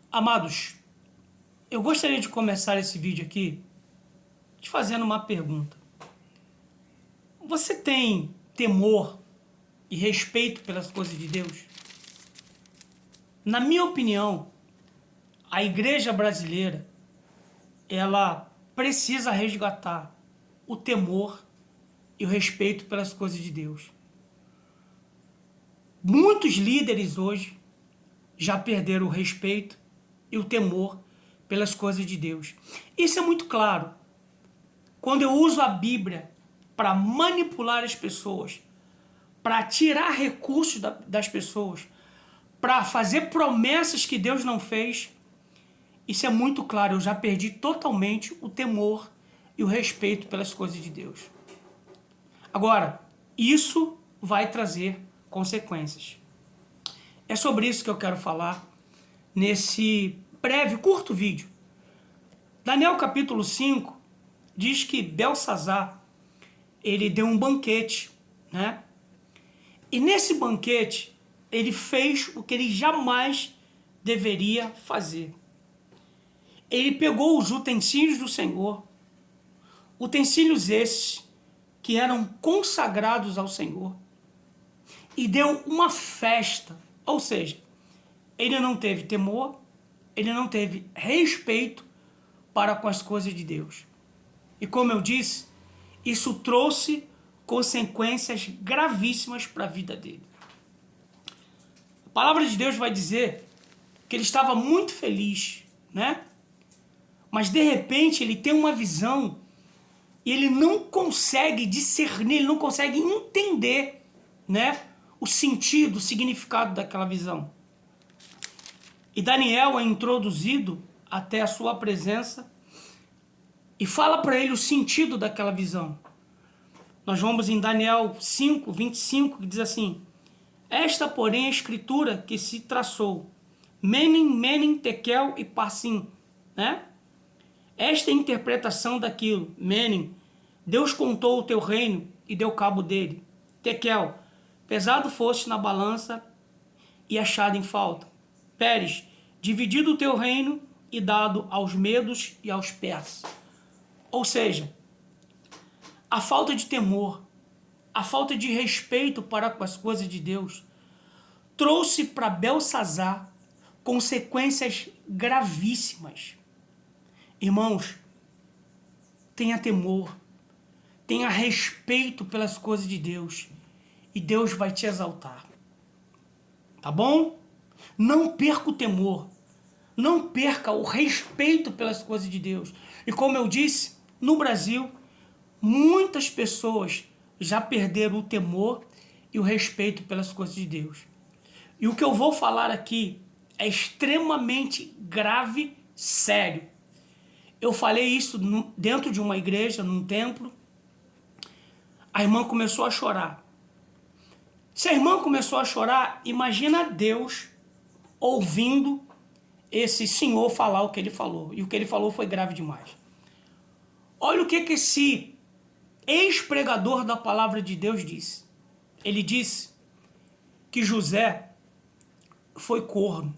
Amados, eu gostaria de começar esse vídeo aqui te fazendo uma pergunta. Você tem temor e respeito pelas coisas de Deus? Na minha opinião, a igreja brasileira, ela precisa resgatar o temor e o respeito pelas coisas de Deus. Muitos líderes hoje já perderam o respeito e o temor pelas coisas de Deus. Isso é muito claro. Quando eu uso a Bíblia para manipular as pessoas, para tirar recursos das pessoas, para fazer promessas que Deus não fez, isso é muito claro. Eu já perdi totalmente o temor e o respeito pelas coisas de Deus. Agora, isso vai trazer consequências. É sobre isso que eu quero falar nesse breve, curto vídeo. Daniel capítulo 5 diz que Belsazar, ele deu um banquete, né? E nesse banquete, ele fez o que ele jamais deveria fazer. Ele pegou os utensílios do Senhor, utensílios esses que eram consagrados ao Senhor, e deu uma festa. Ou seja, ele não teve temor, ele não teve respeito para com as coisas de Deus. E como eu disse, isso trouxe consequências gravíssimas para a vida dele. A palavra de Deus vai dizer que ele estava muito feliz, né? Mas de repente ele tem uma visão e ele não consegue discernir, ele não consegue entender, né, o sentido, o significado daquela visão. E Daniel é introduzido até a sua presença e fala para ele o sentido daquela visão. Nós vamos em Daniel 5, 25, que diz assim: esta, porém, é a escritura que se traçou. Menem, Menem, Tekel e Parsim, né? Esta é a interpretação daquilo. Menem, Deus contou o teu reino e deu cabo dele. Tekel, pesado foste na balança e achado em falta. Pérez, dividido o teu reino e dado aos medos e aos persas. Ou seja, a falta de temor, a falta de respeito para com as coisas de Deus trouxe para Belsazar consequências gravíssimas. Irmãos, tenha temor, tenha respeito pelas coisas de Deus e Deus vai te exaltar. Tá bom? Não perca o temor, não perca o respeito pelas coisas de Deus. E como eu disse, no Brasil, muitas pessoas já perderam o temor e o respeito pelas coisas de Deus. E o que eu vou falar aqui é extremamente grave, sério. Eu falei isso dentro de uma igreja, num templo. A irmã começou a chorar. Se a irmã começou a chorar, imagina Deus ouvindo esse senhor falar o que ele falou. E o que ele falou foi grave demais. Olha o que esse ex-pregador da palavra de Deus disse. Ele disse que José foi corno.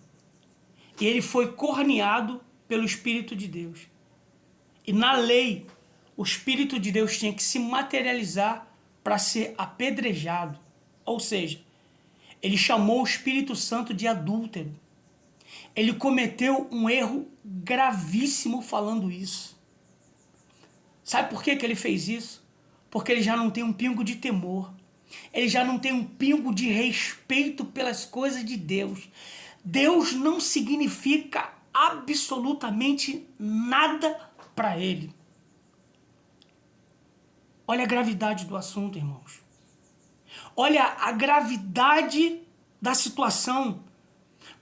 E ele foi corneado pelo Espírito de Deus. E na lei, o Espírito de Deus tinha que se materializar para ser apedrejado. Ou seja, ele chamou o Espírito Santo de adúltero. Ele cometeu um erro gravíssimo falando isso. Sabe por que ele fez isso? Porque ele já não tem um pingo de temor. Ele já não tem um pingo de respeito pelas coisas de Deus. Deus não significa absolutamente nada para ele. Olha a gravidade do assunto, irmãos. Olha a gravidade da situação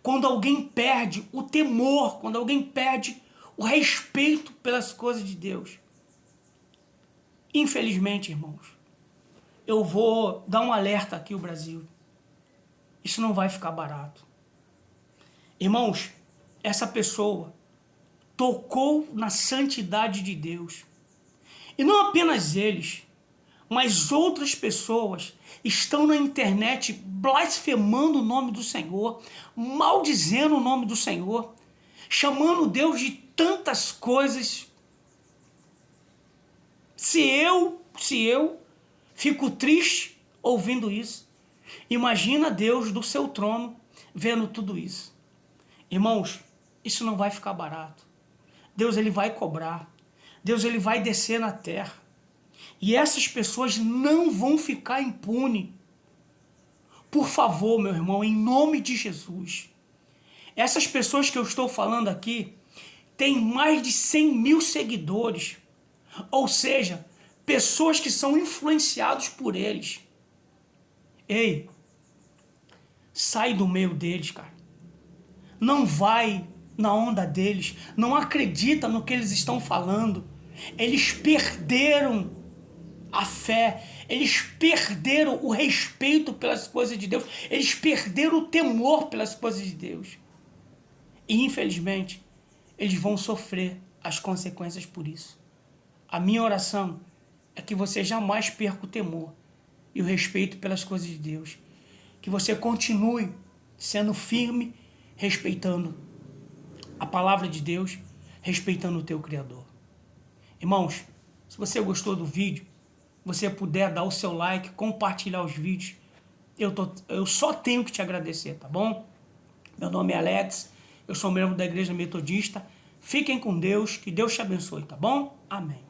quando alguém perde o temor, quando alguém perde o respeito pelas coisas de Deus. Infelizmente, irmãos, eu vou dar um alerta aqui ao Brasil. Isso não vai ficar barato. Irmãos, essa pessoa tocou na santidade de Deus. E não apenas eles, mas outras pessoas estão na internet blasfemando o nome do Senhor, maldizendo o nome do Senhor. chamando Deus de tantas coisas. Se eu fico triste ouvindo isso, imagina Deus do seu trono vendo tudo isso. Irmãos, isso não vai ficar barato. Deus ele vai cobrar. Deus ele vai descer na terra. E essas pessoas não vão ficar impunes. Por favor, meu irmão, em nome de Jesus. Essas pessoas que eu estou falando aqui têm mais de 100 mil seguidores. Ou seja, pessoas que são influenciados por eles. Ei, sai do meio deles, cara. Não vai na onda deles. Não acredita no que eles estão falando. Eles perderam a fé. Eles perderam o respeito pelas coisas de Deus. Eles perderam o temor pelas coisas de Deus. E infelizmente, eles vão sofrer as consequências por isso. A minha oração é que você jamais perca o temor e o respeito pelas coisas de Deus. Que você continue sendo firme, respeitando a palavra de Deus, respeitando o teu Criador. Irmãos, se você gostou do vídeo, você puder dar o seu like, compartilhar os vídeos, eu só tenho que te agradecer, tá bom? Meu nome é Alex, eu sou membro da Igreja Metodista. Fiquem com Deus, que Deus te abençoe, tá bom? Amém.